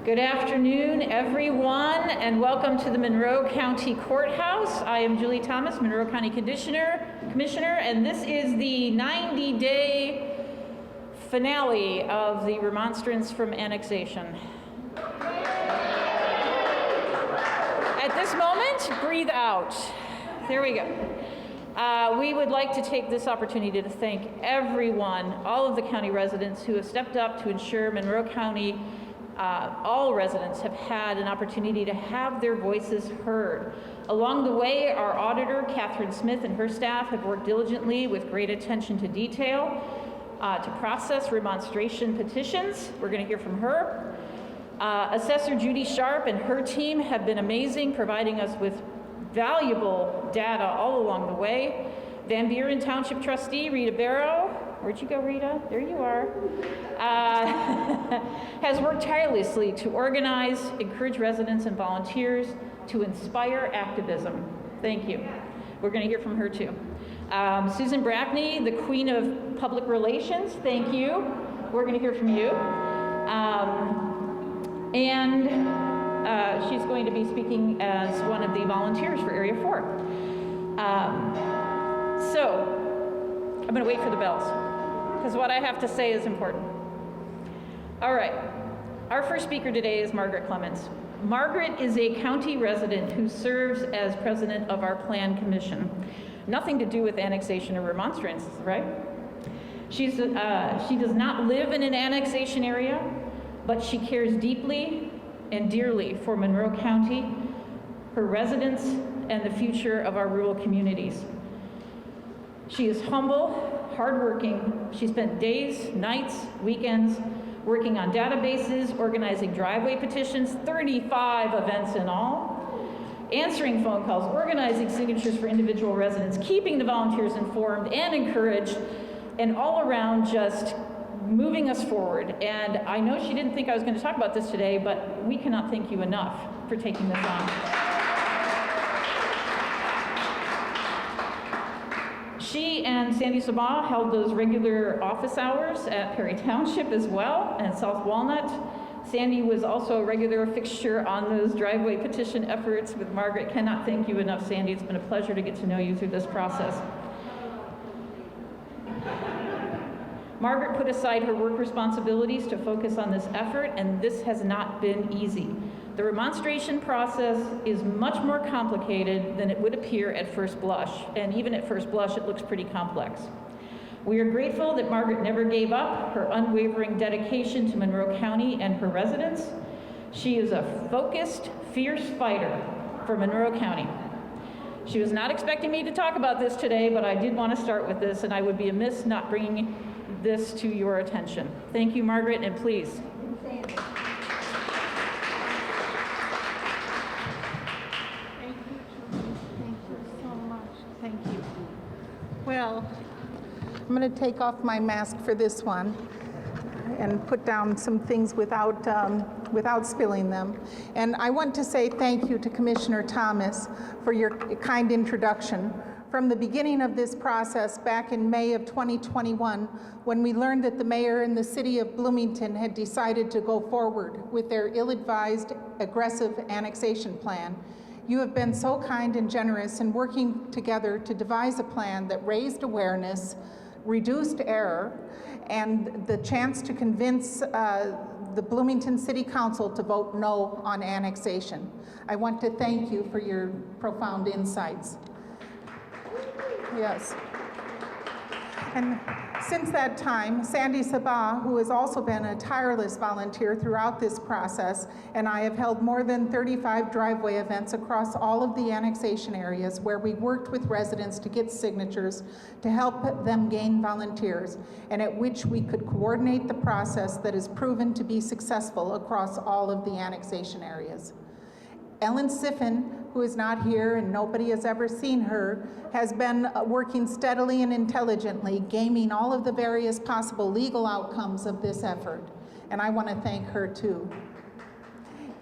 Good afternoon, everyone, and welcome to the Monroe County Courthouse. I am Julie Thomas, Monroe County Commissioner, and this is the 90-day finale of the remonstrance from annexation. At this moment, breathe out. There we go. We would like to take this opportunity to thank everyone, all of the county residents who have stepped up to ensure Monroe County, all residents have had an opportunity to have their voices heard. Along the way, our auditor, Katherine Smith, and her staff have worked diligently with great attention to detail to process remonstration petitions. We're going to hear from her. Assessor Judy Sharp and her team have been amazing, providing us with valuable data all along the way. Van Buren Township Trustee Rita Barrow, where'd you go, Rita? There you are. Has worked tirelessly to organize, encourage residents and volunteers to inspire activism. Thank you. We're going to hear from her too. Susan Brackney, the Queen of Public Relations, thank you. We're going to hear from you. She's going to be speaking as one of the volunteers for Area 4. So, I'm going to wait for the bells, because what I have to say is important. All right. Our first speaker today is Margaret Clements. Margaret is a county resident who serves as president of our Plan Commission. Nothing to do with annexation or remonstrance, right? She does not live in an annexation area, but she cares deeply and dearly for Monroe County, her residents, and the future of our rural communities. She is humble, hardworking. She spent days, nights, weekends working on databases, organizing driveway petitions, 35 events in all, answering phone calls, organizing signatures for individual residents, keeping the volunteers informed and encouraged, and all around just moving us forward. And I know she didn't think I was going to talk about this today, but we cannot thank you enough for taking this on. She and Sandy Sabah held those regular office hours at Perry Township as well, and South Walnut. Sandy was also a regular fixture on those driveway petition efforts with Margaret. Cannot thank you enough, Sandy. It's been a pleasure to get to know you through this process. Margaret put aside her work responsibilities to focus on this effort, and this has not been easy. The remonstration process is much more complicated than it would appear at first blush, and even at first blush, it looks pretty complex. We are grateful that Margaret never gave up her unwavering dedication to Monroe County and her residents. She is a focused, fierce fighter for Monroe County. She was not expecting me to talk about this today, but I did want to start with this, and I would be amiss not bringing this to your attention. Thank you, Margaret, and please. Thank you. Thank you so much. Thank you. Well, I'm going to take off my mask for this one and put down some things without spilling them. And I want to say thank you to Commissioner Thomas for your kind introduction. From the beginning of this process back in May of 2021, when we learned that the mayor and the city of Bloomington had decided to go forward with their ill-advised, aggressive annexation plan, you have been so kind and generous in working together to devise a plan that raised awareness, reduced error, and the chance to convince the Bloomington City Council to vote no on annexation. I want to thank you for your profound insights. Yes. And since that time, Sandy Sabah, who has also been a tireless volunteer throughout this process, and I have held more than 35 driveway events across all of the annexation areas where we worked with residents to get signatures to help them gain volunteers, and at which we could coordinate the process that has proven to be successful across all of the annexation areas. Ellen Siffin, who is not here and nobody has ever seen her, has been working steadily and intelligently, gaming all of the various possible legal outcomes of this effort. And I want to thank her too.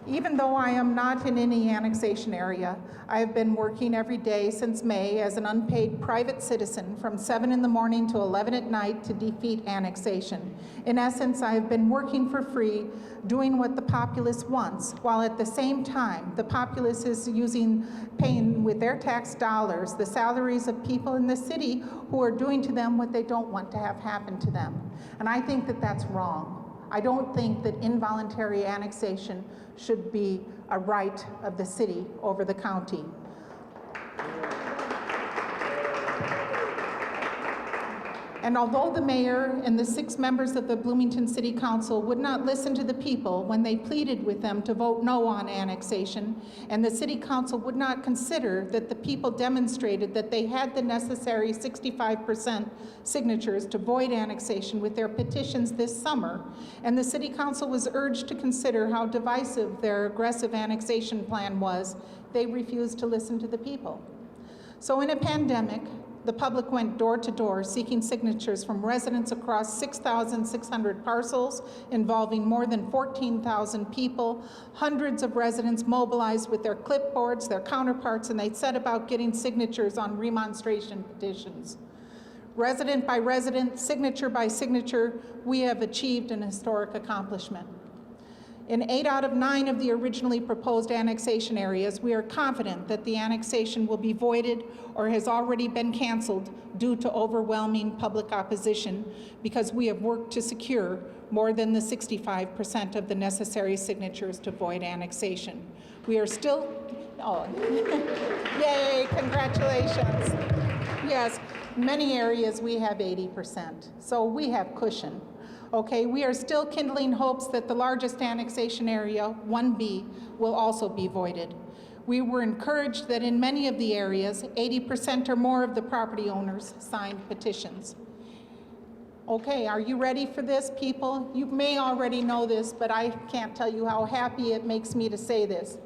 Even though I am not in any annexation area, I have been working every day since May as an unpaid private citizen from 7 in the morning to 11 at night to defeat annexation. In essence, I have been working for free, doing what the populace wants, while at the same time, the populace is paying with their tax dollars the salaries of people in the city who are doing to them what they don't want to have happen to them. And I think that that's wrong. I don't think that involuntary annexation should be a right of the city over the county. And although the mayor and the 6 members of the Bloomington City Council would not listen to the people when they pleaded with them to vote no on annexation, and the City Council would not consider that the people demonstrated that they had the necessary 65% signatures to void annexation with their petitions this summer, and the City Council was urged to consider how divisive their aggressive annexation plan was, they refused to listen to the people. So in a pandemic, the public went door to door seeking signatures from residents across 6,600 parcels involving more than 14,000 people. Hundreds of residents mobilized with their clipboards, their counterparts, and they set about getting signatures on remonstration petitions. Resident by resident, signature by signature, we have achieved an historic accomplishment. In 8 out of 9 of the originally proposed annexation areas, we are confident that the annexation will be voided or has already been canceled due to overwhelming public opposition because we have worked to secure more than the 65% of the necessary signatures to void annexation. We are still, yay, congratulations. Yes, many areas we have 80%, so we have cushion. Okay, we are still kindling hopes that the largest annexation area, 1B, will also be voided. We were encouraged that in many of the areas, 80% or more of the property owners signed petitions. Okay, are you ready for this, people? You may already know this, but I can't tell you how happy it makes me to say this.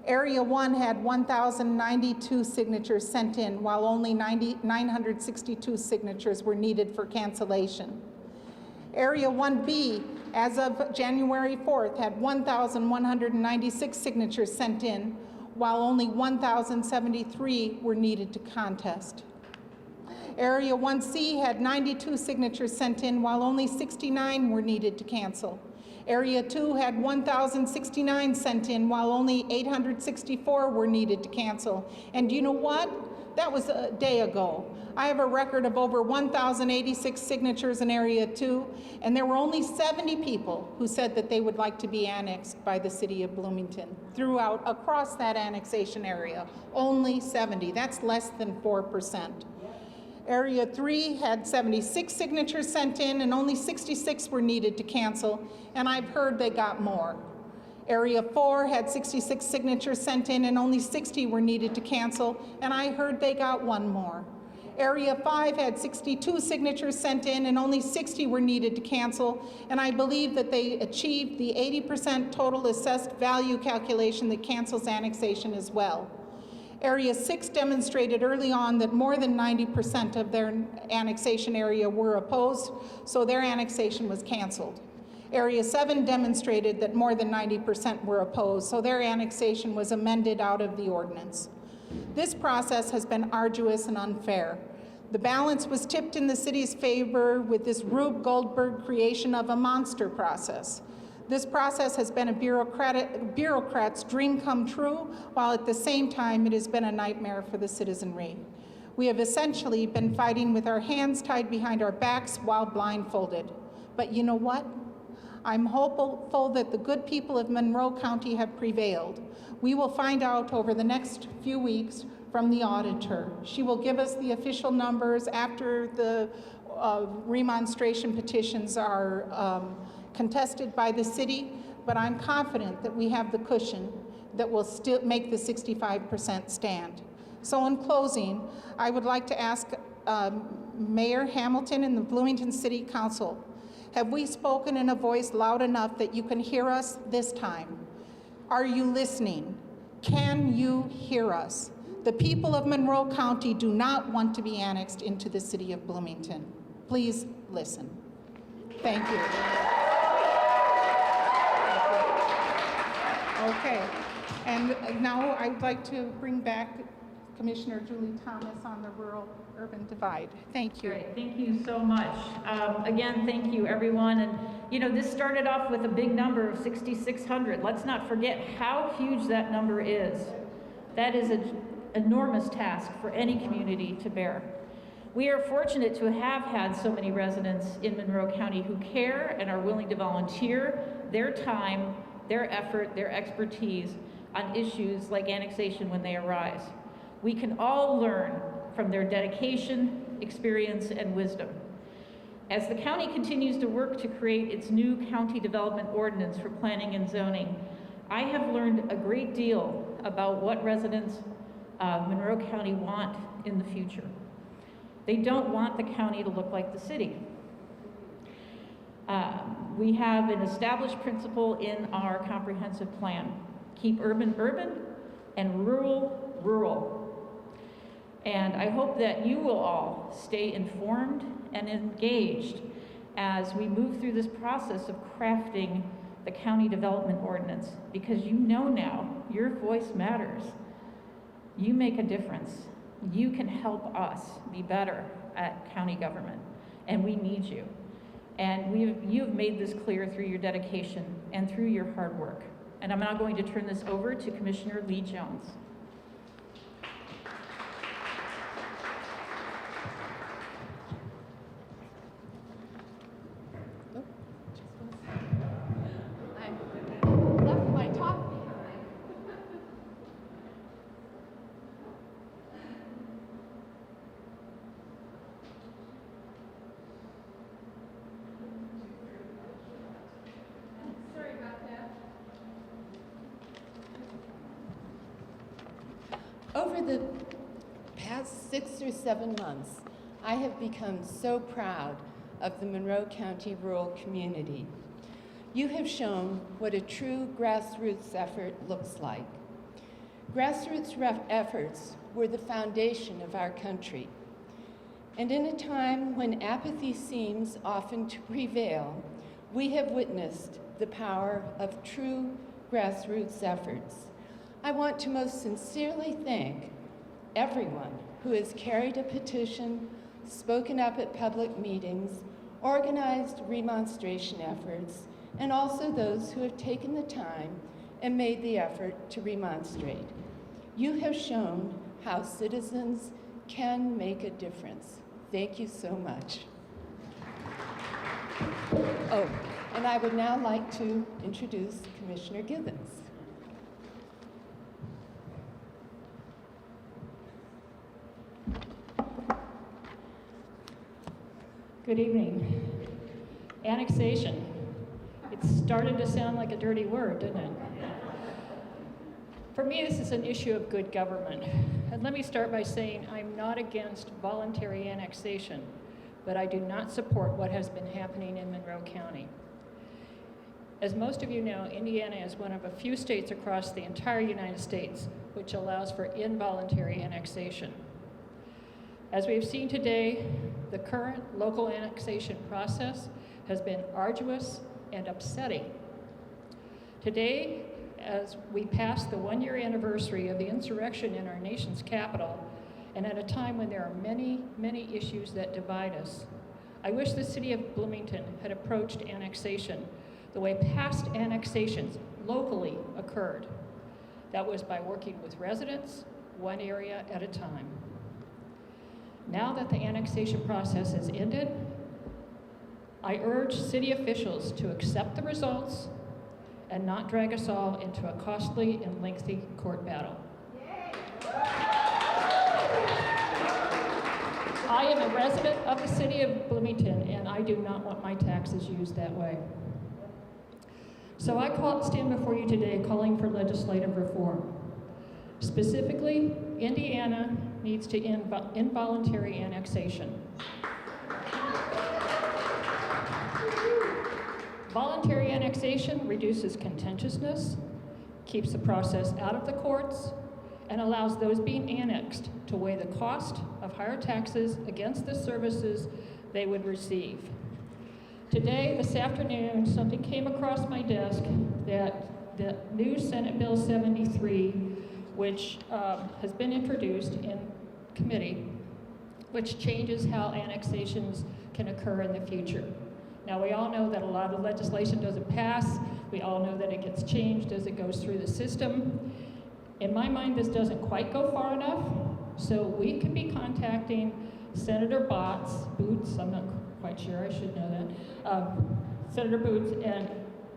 Area 1 had 1,092 signatures sent in, while only 962 signatures were needed for cancellation. Area 1B, as of January 4th, had 1,196 signatures sent in, while only 1,073 were needed to contest. Area 1C had 92 signatures sent in, while only 69 were needed to cancel. Area 2 had 1,069 sent in, while only 864 were needed to cancel. And you know what? That was a day ago. I have a record of over 1,086 signatures in Area 2, and there were only 70 people who said that they would like to be annexed by the city of Bloomington across that annexation area. Only 70, that's less than 4%. Area 3 had 76 signatures sent in, and only 66 were needed to cancel, and I've heard they got more. Area 4 had 66 signatures sent in, and only 60 were needed to cancel, and I heard they got one more. Area 5 had 62 signatures sent in, and only 60 were needed to cancel, and I believe that they achieved the 80% total assessed value calculation that cancels annexation as well. Area 6 demonstrated early on that more than 90% of their annexation area were opposed, so their annexation was canceled. Area 7 demonstrated that more than 90% were opposed, so their annexation was amended out of the ordinance. This process has been arduous and unfair. The balance was tipped in the city's favor with this Rube Goldberg creation of a monster process. This process has been a bureaucrat's dream come true, while at the same time it has been a nightmare for the citizenry. We have essentially been fighting with our hands tied behind our backs while blindfolded. But you know what? I'm hopeful that the good people of Monroe County have prevailed. We will find out over the next few weeks from the auditor. She will give us the official numbers after the remonstration petitions are contested by the city, but I'm confident that we have the cushion that will still make the 65% stand. So in closing, I would like to ask Mayor Hamilton and the Bloomington City Council, have we spoken in a voice loud enough that you can hear us this time? Are you listening? Can you hear us? The people of Monroe County do not want to be annexed into the city of Bloomington. Please listen. Thank you. Okay. And now I'd like to bring back Commissioner Julie Thomas on the rural-urban divide. Thank you. Great, thank you so much. Again, thank you, everyone. And you know, this started off with a big number of 6,600. Let's not forget how huge that number is. That is an enormous task for any community to bear. We are fortunate to have had so many residents in Monroe County who care and are willing to volunteer their time, their effort, their expertise on issues like annexation when they arise. We can all learn from their dedication, experience, and wisdom. As the county continues to work to create its new county development ordinance for planning and zoning, I have learned a great deal about what residents of Monroe County want in the future. They don't want the county to look like the city. We have an established principle in our comprehensive plan. Keep urban urban and rural rural. And I hope that you will all stay informed and engaged as we move through this process of crafting the county development ordinance, because you know now your voice matters. You make a difference. You can help us be better at county government, and we need you. And you have made this clear through your dedication and through your hard work. And I'm now going to turn this over to Commissioner Lee Jones. Left my top behind. Sorry about that. Over the past 6 or 7 months, I have become so proud of the Monroe County rural community. You have shown what a true grassroots effort looks like. Grassroots efforts were the foundation of our country. And in a time when apathy seems often to prevail, we have witnessed the power of true grassroots efforts. I want to most sincerely thank everyone who has carried a petition, spoken up at public meetings, organized remonstration efforts, and also those who have taken the time and made the effort to remonstrate. You have shown how citizens can make a difference. Thank you so much. Oh, and I would now like to introduce Commissioner Gibbs. Good evening. Annexation. It started to sound like a dirty word, didn't it? For me, this is an issue of good government. And let me start by saying I'm not against voluntary annexation, but I do not support what has been happening in Monroe County. As most of you know, Indiana is one of a few states across the entire United States which allows for involuntary annexation. As we've seen today, the current local annexation process has been arduous and upsetting. Today, as we pass the 1-year anniversary of the insurrection in our nation's capital, and at a time when there are many, many issues that divide us, I wish the city of Bloomington had approached annexation the way past annexations locally occurred. That was by working with residents, one area at a time. Now that the annexation process has ended, I urge city officials to accept the results and not drag us all into a costly and lengthy court battle. I am a resident of the city of Bloomington, and I do not want my taxes used that way. So I stand before you today calling for legislative reform. Specifically, Indiana needs to end involuntary annexation. Voluntary annexation reduces contentiousness, keeps the process out of the courts, and allows those being annexed to weigh the cost of higher taxes against the services they would receive. Today, this afternoon, something came across my desk that the new Senate Bill 73, which has been introduced in committee, which changes how annexations can occur in the future. Now, we all know that a lot of legislation doesn't pass. We all know that it gets changed as it goes through the system. In my mind, this doesn't quite go far enough, so we could be contacting Senator Boots, I'm not quite sure, I should know that, Senator Boots,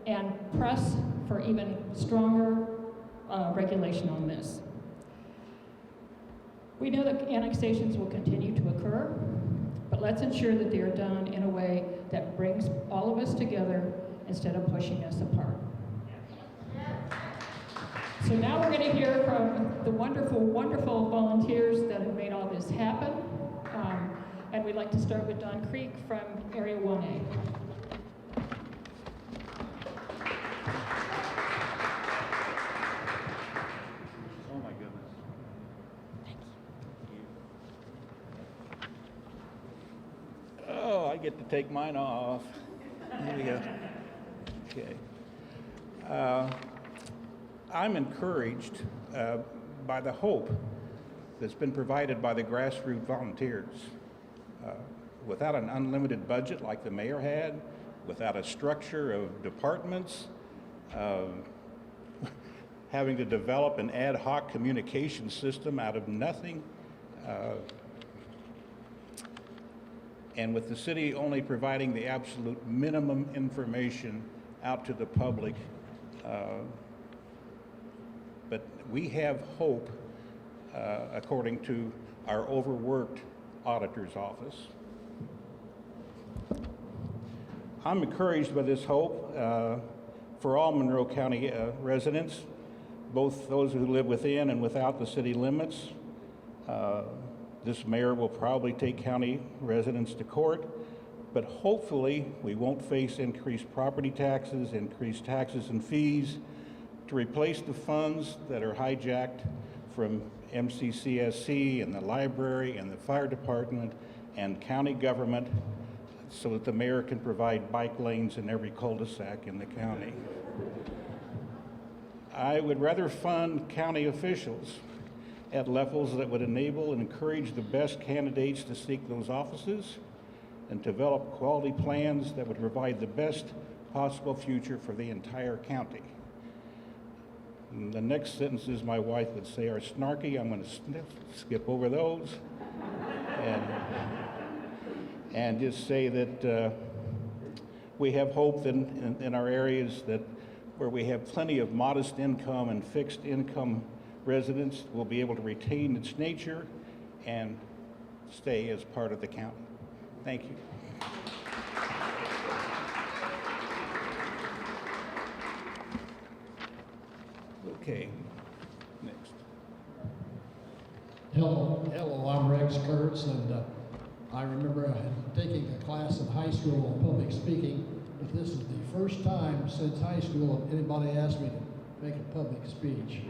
and press for even stronger regulation on this. We know that annexations will continue to occur, but let's ensure that they are done in a way that brings all of us together instead of pushing us apart. So now we're going to hear from the wonderful, wonderful volunteers that have made all this happen. And we'd like to start with Don Creek from Area 1A. Oh my goodness. Oh, I get to take mine off. Here we go. Okay. I'm encouraged by the hope that's been provided by the grassroots volunteers. Without an unlimited budget like the mayor had, without a structure of departments, having to develop an ad hoc communication system out of nothing, and with the city only providing the absolute minimum information out to the public. But we have hope, according to our overworked auditor's office. I'm encouraged by this hope for all Monroe County residents, both those who live within and without the city limits. This mayor will probably take county residents to court, but hopefully we won't face increased property taxes, increased taxes and fees to replace the funds that are hijacked from MCCSC and the library and the fire department and county government so that the mayor can provide bike lanes in every cul-de-sac in the county. I would rather fund county officials at levels that would enable and encourage the best candidates to seek those offices and develop quality plans that would provide the best possible future for the entire county. And the next sentences my wife would say are snarky. I'm going to skip over those and just say that we have hope in our areas that where we have plenty of modest income and fixed income residents will be able to retain its nature and stay as part of the county. Thank you. Okay, next. Hello, I'm Rex Kurtz, and I remember taking a class in high school on public speaking, but this is the first time since high school anybody asked me to make a public speech.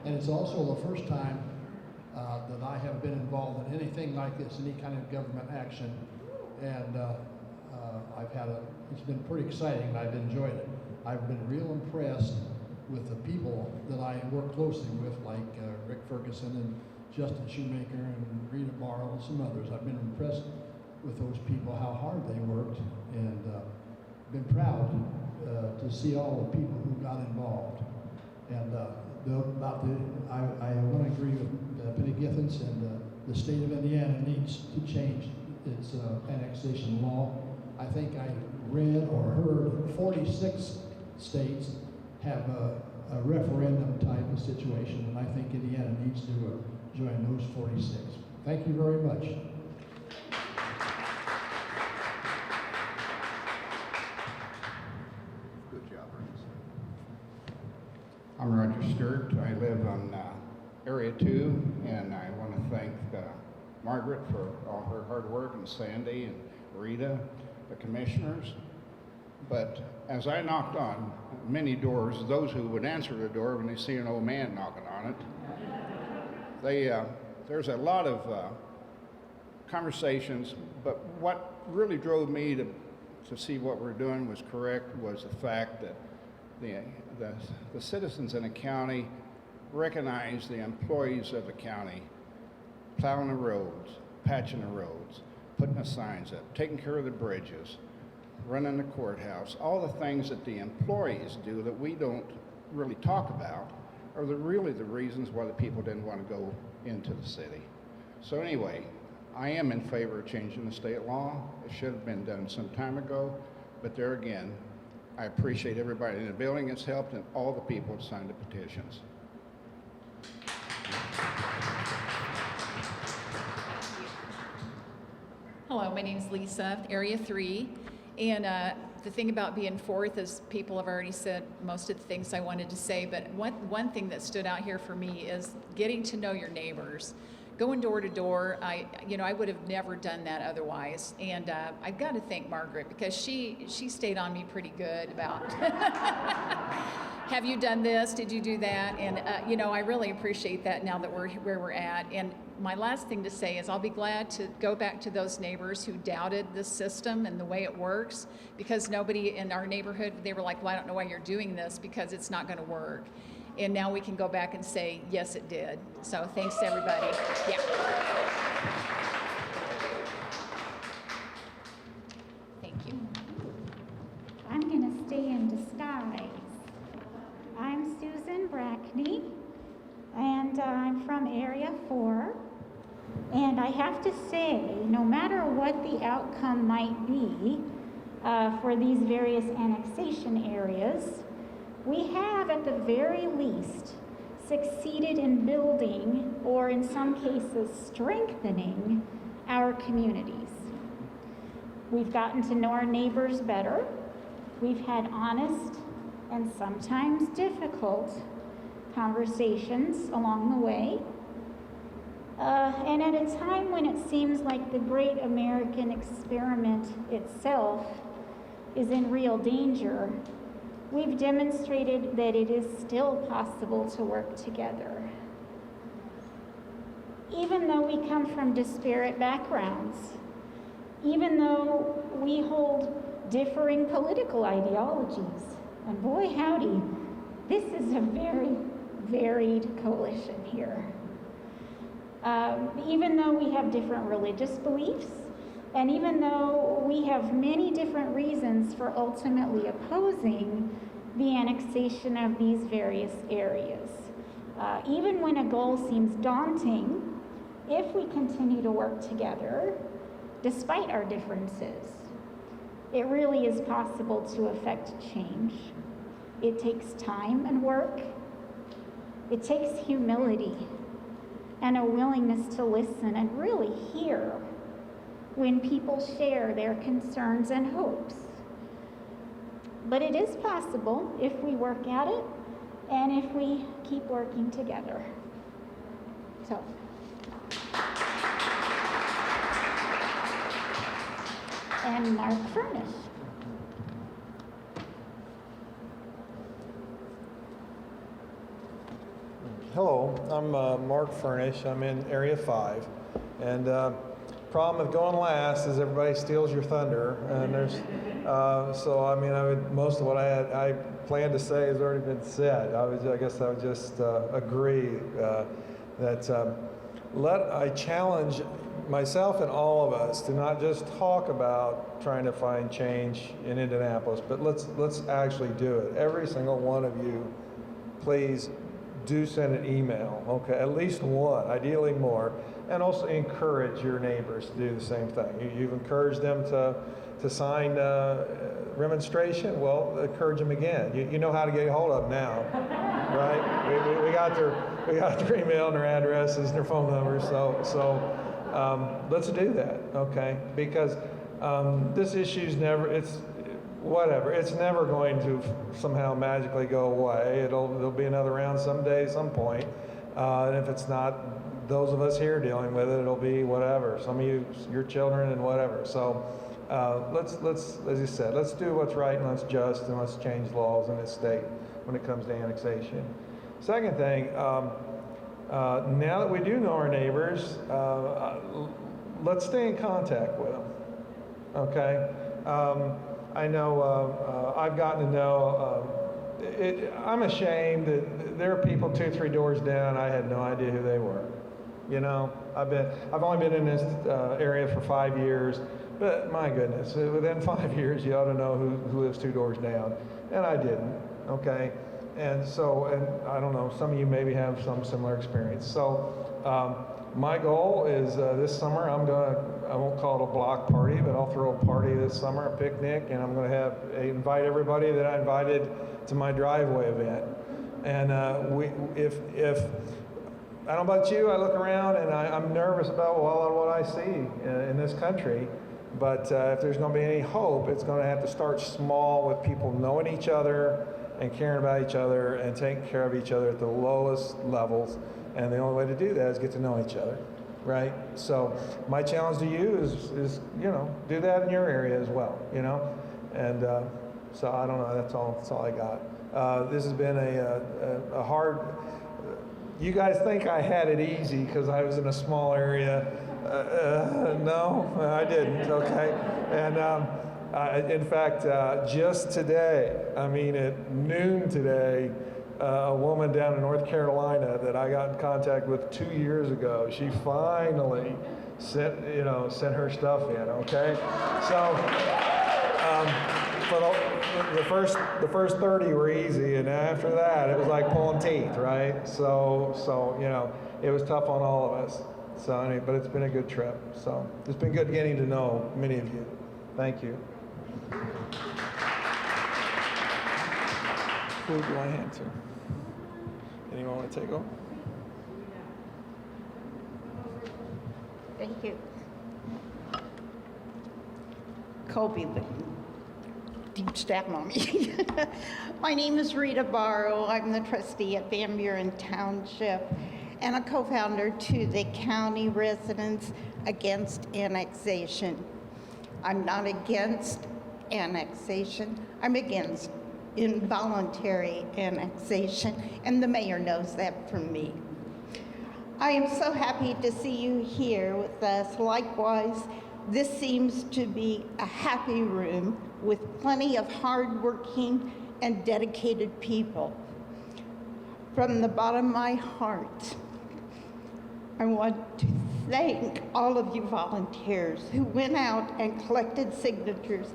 And it's also the first time that I have been involved in anything like this, any kind of government action, and it's been pretty exciting. I've enjoyed it. I've been real impressed with the people that I work closely with, like Rick Ferguson and Justin Shoemaker and Rita Barrow and some others. I've been impressed with those people, how hard they worked, and been proud to see all the people who got involved. And I want to agree with Penny Githens, and the state of Indiana needs to change its annexation law. I think I read or heard 46 states have a referendum type of situation, and I think Indiana needs to join those 46. Thank you very much. Good job, Ernest. I'm Roger Stewart. I live on Area 2, and I want to thank Margaret for all her hard work, and Sandy and Rita, the commissioners. But as I knocked on many doors, those who would answer the door when they see an old man knocking on it, there's a lot of conversations, but what really drove me to see what we're doing was correct was the fact that the citizens in the county recognize the employees of the county plowing the roads, patching the roads, putting the signs up, taking care of the bridges, running the courthouse. All the things that the employees do that we don't really talk about are really the reasons why the people didn't want to go into the city. So anyway, I am in favor of changing the state law. It should have been done some time ago, but there again, I appreciate everybody in the building that's helped and all the people that signed the petitions. Hello, my name is Lisa, Area 3, and the thing about being fourth is people have already said most of the things I wanted to say, but one thing that stood out here for me is getting to know your neighbors. Going door to door, I would have never done that otherwise, and I've got to thank Margaret because she stayed on me pretty good about have you done this, did you do that, and I really appreciate that now that we're where we're at. And my last thing to say is I'll be glad to go back to those neighbors who doubted the system and the way it works, because nobody in our neighborhood, they were like, well, I don't know why you're doing this because it's not going to work. And now we can go back and say, yes, it did. So thanks, everybody. Yeah. Thank you. I'm going to stay in disguise. I'm Susan Brackney, and I'm from Area 4. And I have to say, no matter what the outcome might be for these various annexation areas, we have, at the very least, succeeded in building, or in some cases, strengthening our communities. We've gotten to know our neighbors better. We've had honest and sometimes difficult conversations along the way. And at a time when it seems like the great American experiment itself is in real danger, we've demonstrated that it is still possible to work together. Even though we come from disparate backgrounds, even though we hold differing political ideologies, and boy howdy, this is a very varied coalition here. Even though we have different religious beliefs, and even though we have many different reasons for ultimately opposing the annexation of these various areas, even when a goal seems daunting, if we continue to work together, despite our differences, it really is possible to affect change. It takes time and work. It takes humility and a willingness to listen and really hear when people share their concerns and hopes. But it is possible if we work at it and if we keep working together. So. And Mark Furnish. Hello, I'm Mark Furnish. I'm in Area 5. And problem with going last is everybody steals your thunder. And there's, so I mean, most of what I planned to say has already been said. I guess I would just agree that I challenge myself and all of us to not just talk about trying to find change in Indianapolis, but let's actually do it. Every single one of you, please do send an email, okay? At least one, ideally more, and also encourage your neighbors to do the same thing. You've encouraged them to sign Remonstration. Well, encourage them again. You know how to get a hold of them now, right? We got their email and their addresses and their phone numbers. So let's do that, okay? Because this issue's it's never going to somehow magically go away. There'll be another round someday, some point. And if it's not those of us here dealing with it, it'll be whatever. Some of you, your children and whatever. So let's, as you said, let's do what's right and let's just and let's change laws in this state when it comes to annexation. Second thing, now that we do know our neighbors, let's stay in contact with them, okay? I know I've gotten to know I'm ashamed that there are people 2-3 doors down. I had no idea who they were. You know, I've only been in this area for 5 years, but my goodness, within 5 years, you ought to know who lives 2 doors down, and I didn't. Okay, and I don't know. Some of you maybe have some similar experience. So my goal is this summer I won't call it a block party, but I'll throw a party this summer, a picnic, and I'm going to invite everybody that I invited to my driveway event. And if I don't know about you, I look around and I'm nervous about what I see in this country. But if there's going to be any hope, it's going to have to start small with people knowing each other and caring about each other and taking care of each other at the lowest levels. And the only way to do that is get to know each other, right? So my challenge to you is you know, do that in your area as well, you know? And so I don't know, that's all I got. This has been a hard, you guys think I had it easy because I was in a small area. No, I didn't, okay? And in fact, just today, I mean at noon today, a woman down in North Carolina that I got in contact with 2 years ago, she finally sent her stuff in, okay? So, for the first 30 were easy, and after that, it was like pulling teeth, right? So you know, it was tough on all of us. So anyway, but it's been a good trip. So it's been good getting to know many of you. Thank you. Who do I hand to? Anyone want to take over? Thank you. Kobe, the deep stack mommy. My name is Rita Barrow. I'm the trustee at Van Buren Township and a co-founder to the County Residents Against Annexation. I'm not against annexation. I'm against involuntary annexation, and the mayor knows that from me. I am so happy to see you here with us. Likewise, this seems to be a happy room with plenty of hardworking and dedicated people. From the bottom of my heart, I want to thank all of you volunteers who went out and collected signatures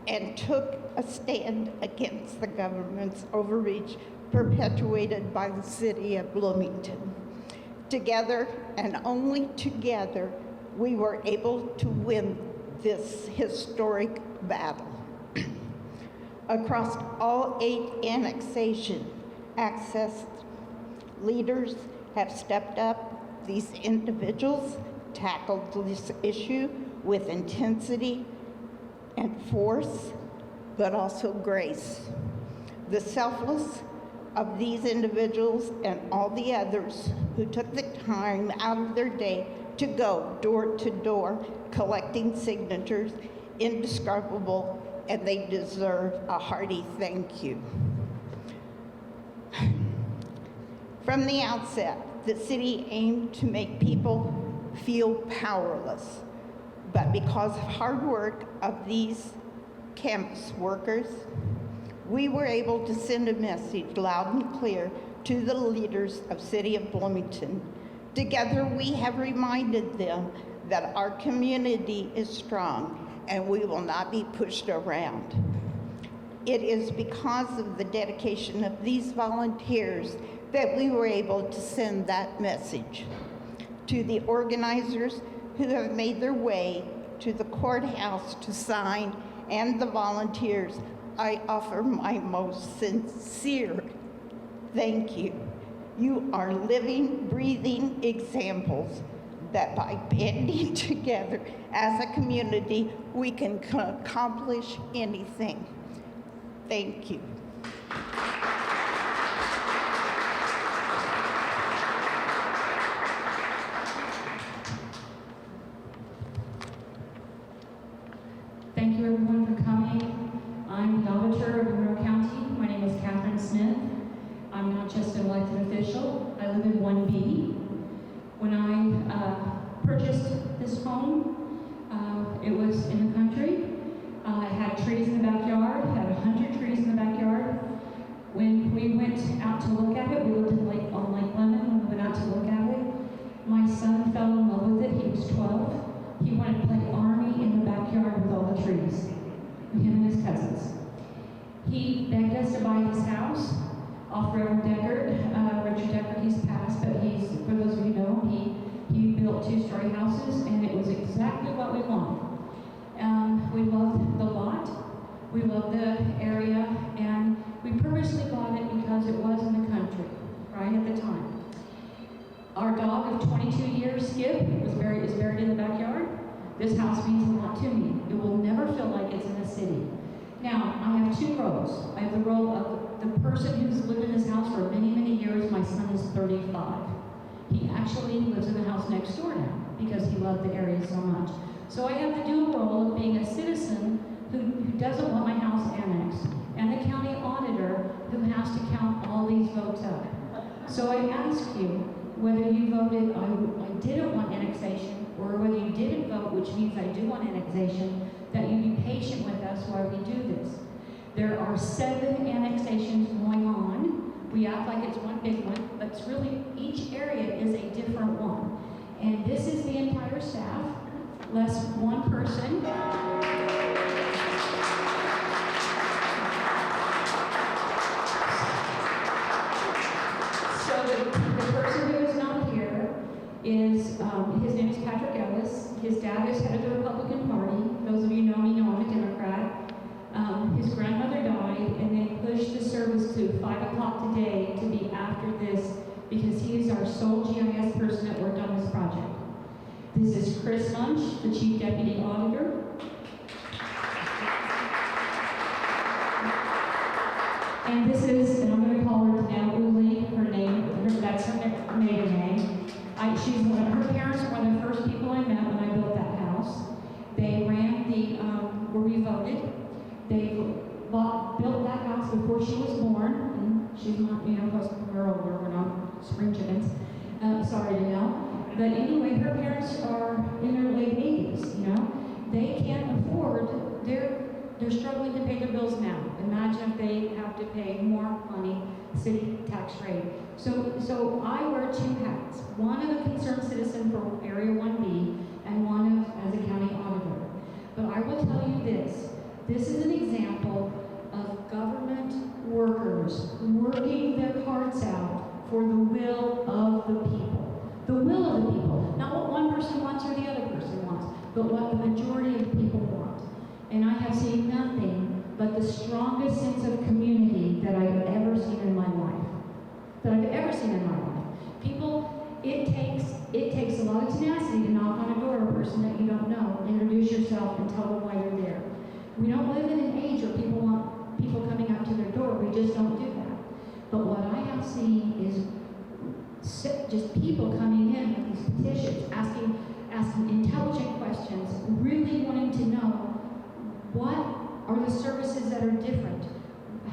and took a stand against the government's overreach perpetuated by the city of Bloomington. Together, and only together, we were able to win this historic battle. Across all 8 annexation access leaders have stepped up. These individuals tackled this issue with intensity and force, but also grace. The selfless of these individuals and all the others who took the time out of their day to go door to door collecting signatures, indescribable, and they deserve a hearty thank you. From the outset, the city aimed to make people feel powerless, but because of hard work of these campus workers, we were able to send a message loud and clear to the leaders of City of Bloomington. Together, we have reminded them that our community is strong and we will not be pushed around. It is because of the dedication of these volunteers that we were able to send that message. To the organizers who have made their way to the courthouse to sign, and the volunteers, I offer my most sincere thank you. You are living, breathing examples that by banding together as a community, we can accomplish anything. Thank you. Thank you everyone for coming. I'm the auditor of Monroe County. My name is Katherine Smith. I'm not just an elected official. I live in 1B. When I purchased this home, it was in the country. It had trees in the backyard, had 100 trees in the backyard. When we went out to look at it, we lived in on Lake Lemon. When we went out to look at it, my son fell in love with it. He was 12. He wanted to play Army in the backyard with all the trees, him and his cousins. He begged us to buy his house off Reverend Deckard. Richard Deckard, he's passed, but for those of you who know, he built 2-story houses, and it was exactly what we wanted. We loved the lot, we loved the area, and we purposely bought it because it was in the country, right at the time. Our dog of 22 years, Skip, is buried in the backyard. This house means a lot to me. It will never feel like it's in a city. Now, I have 2 roles. I have the role of the person who's lived in this house for many, many years. My son is 35. He actually lives in the house next door now because he loved the area so much. So I have the dual role of being a citizen who doesn't want my house annexed, and the county auditor who has to count all these votes up. So I ask you whether you voted I didn't want annexation, or whether you didn't vote, which means I do want annexation, that you be patient with us while we do this. There are 7 annexations going on. We act like it's one big one, but it's really, each area is a different one. And this is the entire staff, less one person. So the person who is not here is, his name is Patrick Ellis. His dad is head of the Republican Party. Those of you know me know I'm a Democrat. His grandmother died, and they pushed the service to 5 o'clock today to be after this because he is our sole GIS person that worked on this project. This is Chris Munch, the Chief Deputy Auditor. And this is, and I'm going to call her Danelle Uli, that's her maiden name. Her parents were one of the first people I met when I built that house. They ran where we voted. They built that house before she was born. And she's not, plus we're older, we're not spring chickens. Sorry to know. But anyway, her parents are in their late 80s, They can't afford, they're struggling to pay their bills now. Imagine if they have to pay more money, city tax rate. So I wear 2 hats. One of a concerned citizen for Area 1B and one as a county auditor. But I will tell you this. This is an example of government workers working their hearts out for the will of the people. The will of the people. Not what one person wants or the other person wants, but what the majority of people want. And I have seen nothing but the strongest sense of community that I've ever seen in my life. People, it takes a lot of tenacity to knock on a door of a person that you don't know, introduce yourself, and tell them why you're there. We don't live in an age where people want people coming up to their door. We just don't do that. But what I have seen is just people coming in with these petitions, asking intelligent questions, really wanting to know what are the services that are different.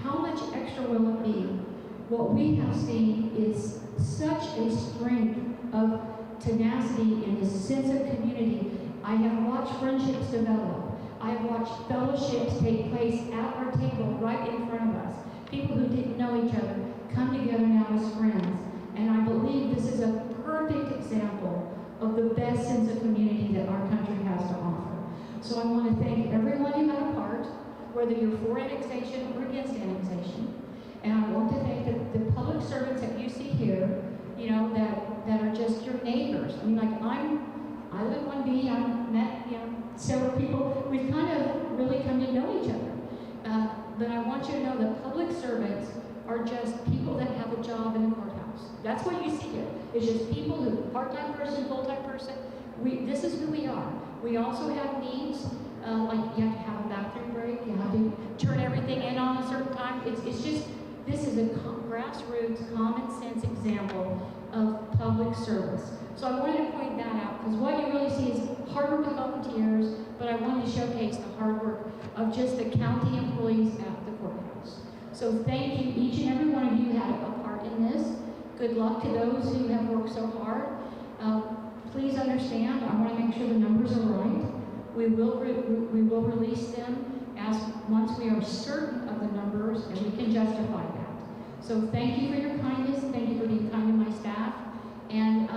How much extra will it be? What we have seen is such a strength of tenacity and a sense of community. I have watched friendships develop. I have watched fellowships take place at our table right in front of us. People who didn't know each other come together now as friends. And I believe this is a perfect example of the best sense of community that our country has to offer. So I want to thank everyone who had a part, whether you're for annexation or against annexation. And I want to thank the public servants that you see here, that are just your neighbors. I mean, I live in 1B, I've met, several people. We've kind of really come to know each other. But I want you to know that public servants are just people that have a job in the courthouse. That's what you see here. It's just people who, part-time person, full-time person. This is who we are. We also have needs, like you have to have a bathroom break, you have to turn everything in on a certain time. It's just, this is a grassroots, common sense example of public service. So I wanted to point that out, because what you really see is hard work of volunteers, but I wanted to showcase the hard work of just the county employees at the courthouse. So thank you, each and every one of you had a part in this. Good luck to those who have worked so hard. Please understand, I want to make sure the numbers are right. We will release them once we are certain of the numbers and we can justify that. So thank you for your kindness, thank you for being kind to my staff, and